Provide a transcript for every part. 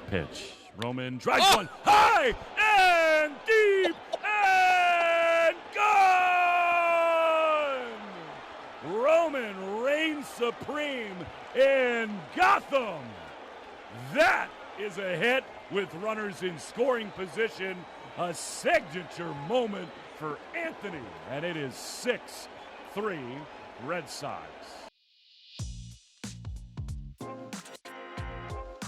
pitch. Roman drives one high and deep and gone! Roman reigns supreme in Gotham. That is a hit with runners in scoring position, a signature moment for Anthony, and it is 6-3 Red Sox.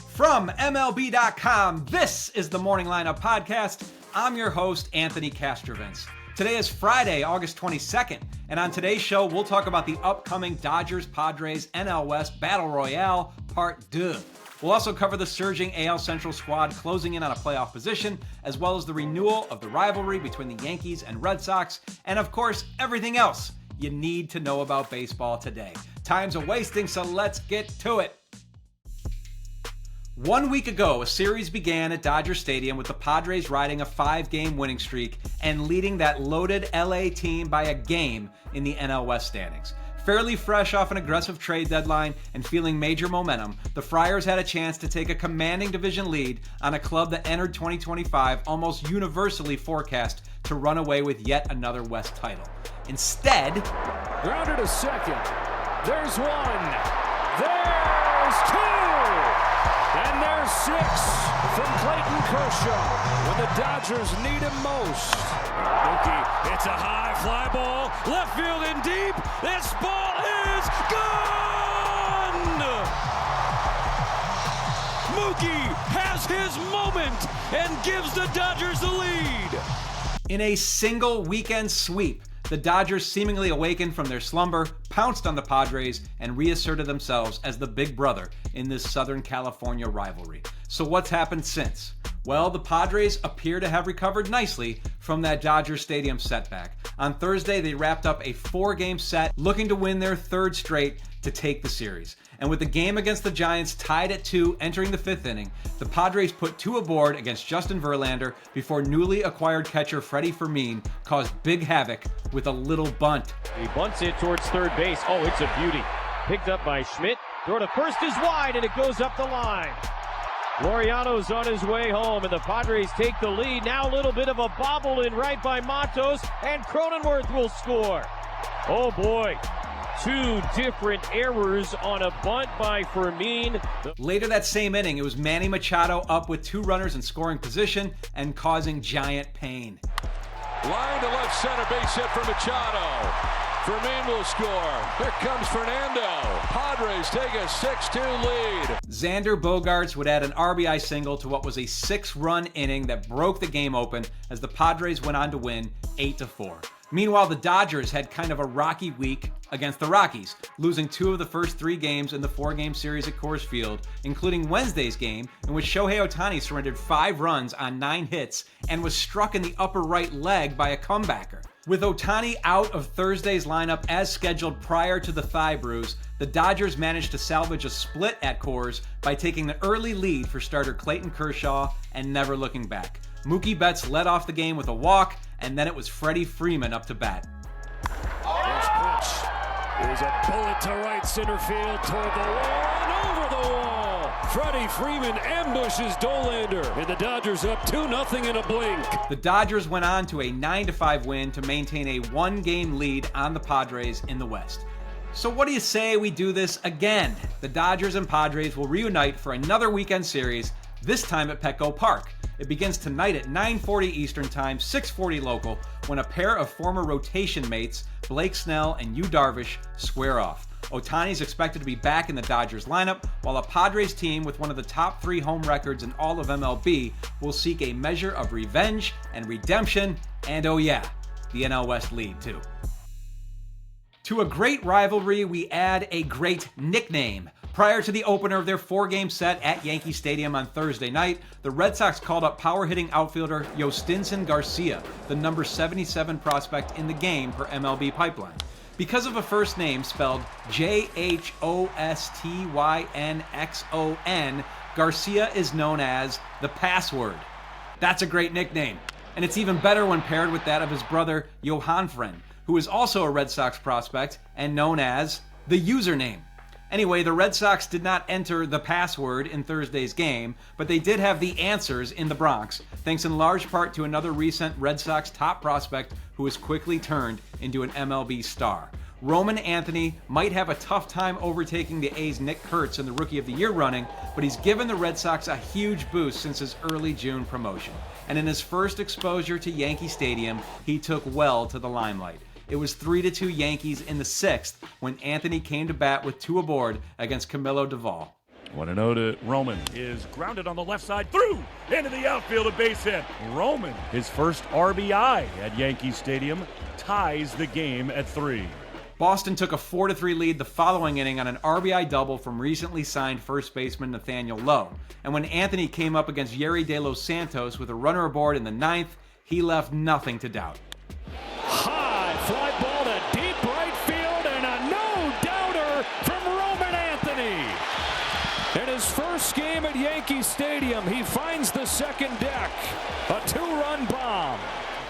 From MLB.com, this is the Morning Lineup Podcast. I'm your host, Anthony Castrovins. Today is Friday, August 22nd, and on today's show, we'll talk about the upcoming Dodgers-Padres NL West Battle Royale Part 2. We'll also cover the surging AL Central squad closing in on a playoff position, as well as the renewal of the rivalry between the Yankees and Red Sox, and of course, everything else you need to know about baseball today. Time's a-wasting, so let's get to it. 1 week ago, a series began at Dodger Stadium with the Padres riding a 5-game winning streak and leading that loaded LA team by a game in the NL West standings. Fairly fresh off an aggressive trade deadline and feeling major momentum, the Friars had a chance to take a commanding division lead on a club that entered 2025 almost universally forecast to run away with yet another West title. Instead, grounded to second. There's one. There's two. And there's 6 from Clayton Kershaw when the Dodgers need him most. Mookie, it's a high fly ball, left field and deep. This ball is gone! Mookie has his moment and gives the Dodgers the lead. in a single weekend sweep, the Dodgers seemingly awakened from their slumber, pounced on the Padres, and reasserted themselves as the big brother in this Southern California rivalry. So what's happened since? Well, the Padres appear to have recovered nicely from that Dodger Stadium setback. On Thursday, they wrapped up a 4-game set, looking to win their third straight to take the series. And with the game against the Giants tied at 2 entering the 5th inning, the Padres put 2 aboard against Justin Verlander before newly acquired catcher Freddie Fermin caused big havoc with a little bunt. He bunts it towards third base. Oh, it's a beauty. Picked up by Schmidt. Throw to first is wide, and it goes up the line. Laureano's on his way home, and the Padres take the lead. Now a little bit of a bobble in right by Matos, and Cronenworth will score. Oh, boy. 2 different errors on a bunt by Fermin. Later that same inning, it was Manny Machado up with 2 runners in scoring position and causing giant pain. Line to left center, base hit for Machado. Fermin will score. Here comes Fernando. Padres take a 6-2 lead. Xander Bogaerts would add an RBI single to what was a 6-run inning that broke the game open as the Padres went on to win 8-4. Meanwhile, the Dodgers had kind of a rocky week against the Rockies, losing 2 of the first 3 games in the 4-game series at Coors Field, including Wednesday's game in which Shohei Ohtani surrendered 5 runs on 9 hits and was struck in the upper right leg by a comebacker. With Ohtani out of Thursday's lineup as scheduled prior to the thigh bruise, the Dodgers managed to salvage a split at Coors by taking the early lead for starter Clayton Kershaw and never looking back. Mookie Betts led off the game with a walk, and then it was Freddie Freeman up to bat. This pitch is a bullet to right center field toward the wall and over the wall. Freddie Freeman ambushes Dollander, and the Dodgers up 2-0 in a blink. The Dodgers went on to a 9-5 win to maintain a 1-game lead on the Padres in the West. So what do you say we do this again? The Dodgers and Padres will reunite for another weekend series, this time at Petco Park. It begins tonight at 9:40 Eastern Time, 6:40 local, when a pair of former rotation mates, Blake Snell and Yu Darvish, square off. Ohtani is expected to be back in the Dodgers lineup, while a Padres team with one of the top 3 home records in all of MLB will seek a measure of revenge and redemption, and oh yeah, the NL West lead too. To a great rivalry, we add a great nickname. Prior to the opener of their 4-game set at Yankee Stadium on Thursday night, the Red Sox called up power-hitting outfielder Yostinson Garcia, the number 77 prospect in the game per MLB Pipeline. Because of a first name spelled Jhostynxon, Garcia is known as the Password. That's a great nickname, and it's even better when paired with that of his brother Johanfren, who is also a Red Sox prospect and known as the Username. Anyway, the Red Sox did not enter the password in Thursday's game, but they did have the answers in the Bronx, thanks in large part to another recent Red Sox top prospect who has quickly turned into an MLB star. Roman Anthony might have a tough time overtaking the A's Nick Kurtz in the Rookie of the Year running, but he's given the Red Sox a huge boost since his early June promotion. And in his first exposure to Yankee Stadium, he took well to the limelight. It was 3-2 Yankees in the 6th when Anthony came to bat with 2 aboard against Camilo Doval. 1-0 to Roman is grounded on the left side, through into the outfield, a base hit. Roman, his first RBI at Yankee Stadium, ties the game at 3. Boston took a 4-3 lead the following inning on an RBI double from recently signed first baseman Nathaniel Lowe. And when Anthony came up against Yerry De Los Santos with a runner aboard in the 9th, he left nothing to doubt. High fly ball to deep right field and a no-doubter from Roman Anthony. In his first game at Yankee Stadium, he finds the second deck. A 2-run bomb.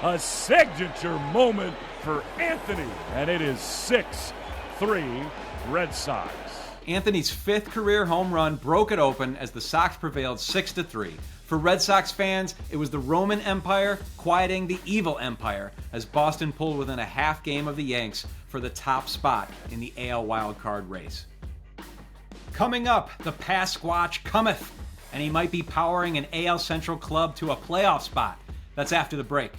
A signature moment for Anthony, and it is 6-3 Red Sox. Anthony's 5th career home run broke it open as the Sox prevailed 6-3. For Red Sox fans, it was the Roman Empire quieting the evil empire as Boston pulled within a half game of the Yanks for the top spot in the AL wildcard race. Coming up, the Pasquatch cometh, and he might be powering an AL Central club to a playoff spot. That's after the break.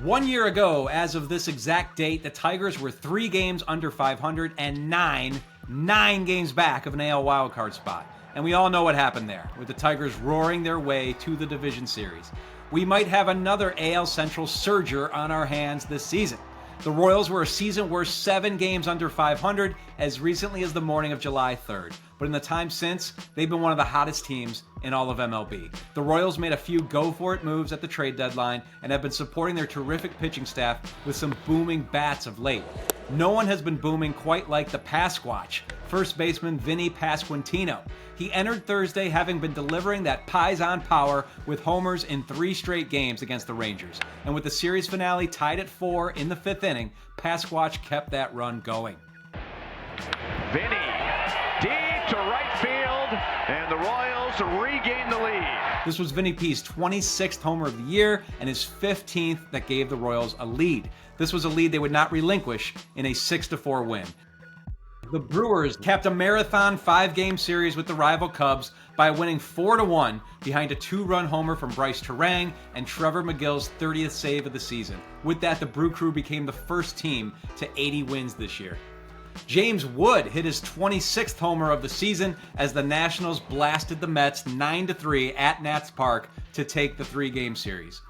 1 year ago, as of this exact date, the Tigers were 3 games under 500 and 9 games back of an AL wildcard spot. And we all know what happened there, with the Tigers roaring their way to the division series. We might have another AL Central surger on our hands this season. The Royals were a season-worst 7 games under 500 as recently as the morning of July 3rd. But in the time since, they've been one of the hottest teams in all of MLB. The Royals made a few go-for-it moves at the trade deadline and have been supporting their terrific pitching staff with some booming bats of late. No one has been booming quite like the Pasquatch, first baseman Vinny Pasquantino. He entered Thursday having been delivering that Paisan power with homers in 3 straight games against the Rangers. And with the series finale tied at 4 in the 5th inning, Pasquatch kept that run going. Vinny, deep to right field, and the Royals regain the lead. This was Vinny P's 26th homer of the year and his 15th that gave the Royals a lead. This was a lead they would not relinquish in a 6-4 win. The Brewers capped a marathon 5-game series with the rival Cubs by winning 4-1 behind a 2-run homer from Bryce Terang and Trevor McGill's 30th save of the season. With that, the Brew Crew became the first team to 80 wins this year. James Wood hit his 26th homer of the season as the Nationals blasted the Mets 9-3 at Nats Park to take the 3-game series.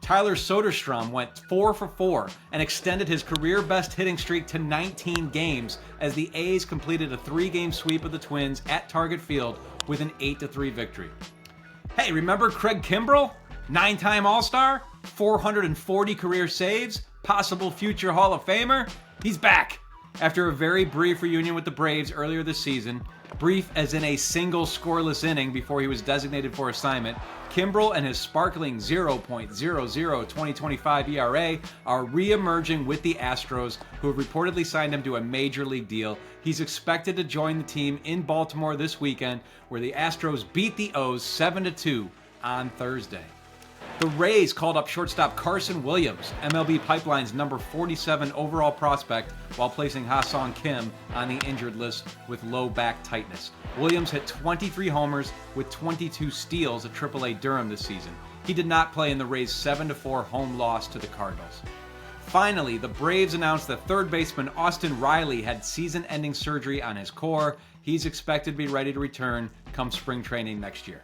Tyler Soderstrom went 4 for 4 and extended his career-best hitting streak to 19 games as the A's completed a 3-game sweep of the Twins at Target Field with an 8-3 victory. Hey, remember Craig Kimbrell? 9-time All-Star, 440 career saves, possible future Hall of Famer? He's back! After a very brief reunion with the Braves earlier this season, brief as in a single scoreless inning before he was designated for assignment, Kimbrell and his sparkling 0.00 2025 ERA are re-emerging with the Astros, who have reportedly signed him to a major league deal. He's expected to join the team in Baltimore this weekend, where the Astros beat the O's 7-2 on Thursday. The Rays called up shortstop Carson Williams, MLB Pipeline's number 47 overall prospect, while placing Ha-Seong Kim on the injured list with low back tightness. Williams hit 23 homers with 22 steals at AAA Durham this season. He did not play in the Rays' 7-4 home loss to the Cardinals. Finally, the Braves announced that third baseman Austin Riley had season-ending surgery on his core. He's expected to be ready to return come spring training next year.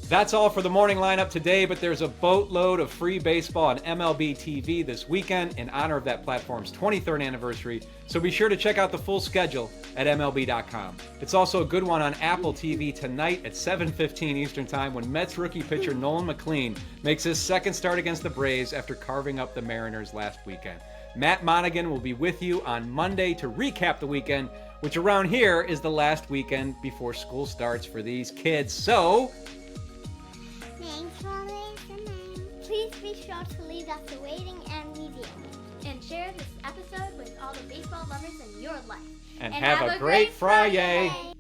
That's all for the morning lineup today, but there's a boatload of free baseball on MLB TV this weekend in honor of that platform's 23rd anniversary, so be sure to check out the full schedule at MLB.com. It's also a good one on Apple TV tonight at 7:15 Eastern Time when Mets rookie pitcher Nolan McLean makes his second start against the Braves after carving up the Mariners last weekend. Matt Monaghan will be with you on Monday to recap the weekend, which around here is the last weekend before school starts for these kids, so... Thanks for listening. Please be sure to leave us a rating and review. and share this episode with all the baseball lovers in your life. And have a great Friday.